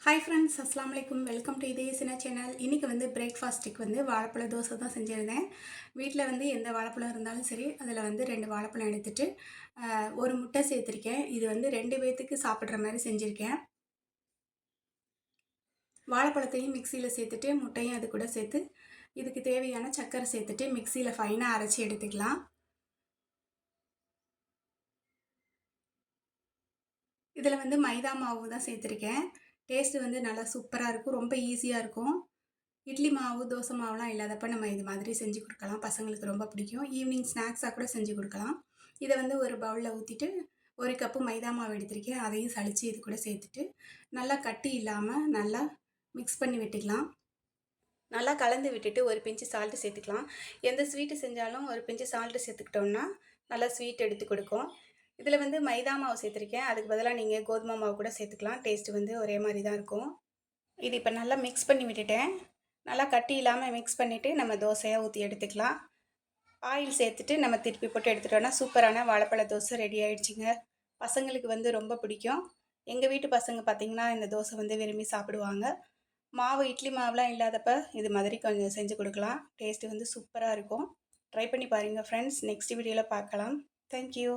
Hi friends, அஸ்ஸலாமு அலைக்கும். Welcome to இதே சின்ன சேனல். இன்றைக்கி வந்து பிரேக்ஃபாஸ்ட்டுக்கு வந்து வாழைப்பழ தோசை தான் செஞ்சுருந்தேன். வீட்டில் வந்து எந்த வாழைப்பழம் இருந்தாலும் சரி, அதில் வந்து 2 வாழைப்பழம் எடுத்துட்டு ஒரு முட்டை சேர்த்துருக்கேன். இது வந்து 2 பேத்துக்கு சாப்பிட்ற மாதிரி செஞ்சுருக்கேன். வாழைப்பழத்தையும் மிக்சியில் சேர்த்துட்டு முட்டையும் அது கூட சேர்த்து இதுக்கு தேவையான சர்க்கரை சேர்த்துட்டு மிக்சியில் ஃபைனாக அரைச்சி எடுத்துக்கலாம். இதில் வந்து மைதா மாவு தான் சேர்த்துருக்கேன். டேஸ்ட்டு வந்து நல்லா சூப்பராக இருக்கும். ரொம்ப ஈஸியாக இருக்கும். இட்லி மாவு, தோசை மாவுலாம் இல்லாதப்ப நம்ம இது மாதிரி செஞ்சு கொடுக்கலாம். பசங்களுக்கு ரொம்ப பிடிக்கும். ஈவினிங் ஸ்நாக்ஸாக கூட செஞ்சு கொடுக்கலாம். இதை வந்து ஒரு பவுலில் ஊற்றிட்டு 1 கப்பு மைதா மாவு எடுத்திருக்கேன். அதையும் சலித்து இது கூட சேர்த்துட்டு நல்லா கட்டி இல்லாமல் நல்லா மிக்ஸ் பண்ணி விட்டுக்கலாம். நல்லா கலந்து விட்டுட்டு ஒரு பிஞ்சு சால்ட்டு சேர்த்துக்கலாம். எந்த ஸ்வீட்டு செஞ்சாலும் ஒரு பிஞ்சு சால்ட்டு சேர்த்துக்கிட்டோம்னா நல்லா ஸ்வீட் எடுத்து கொடுக்கும். இதில் வந்து மைதா மாவு சேர்த்துருக்கேன். அதுக்கு பதிலாக நீங்கள் கோதுமை மாவு கூட சேர்த்துக்கலாம். டேஸ்ட்டு வந்து ஒரே மாதிரி தான் இருக்கும். இது இப்போ நல்லா மிக்ஸ் பண்ணி விட்டுட்டேன். நல்லா கட்டி இல்லாமல் மிக்ஸ் பண்ணிவிட்டு நம்ம தோசையாக ஊற்றி எடுத்துக்கலாம். ஆயில் சேர்த்துட்டு நம்ம திருப்பி போட்டு எடுத்துட்டோன்னா சூப்பரான வாழைப்பழ தோசை ரெடி ஆகிடுச்சிங்க. பசங்களுக்கு வந்து ரொம்ப பிடிக்கும். எங்கள் வீட்டு பசங்க பார்த்திங்கன்னா இந்த தோசை வந்து விரும்பி சாப்பிடுவாங்க. மாவு இட்லி மாவுலாம் இல்லாதப்ப இது மாதிரி கொஞ்சம் செஞ்சு கொடுக்கலாம். டேஸ்ட்டு வந்து சூப்பராக இருக்கும். ட்ரை பண்ணி பாருங்கள் ஃப்ரெண்ட்ஸ். நெக்ஸ்ட் வீடியோவில் பார்க்கலாம். தேங்க்யூ.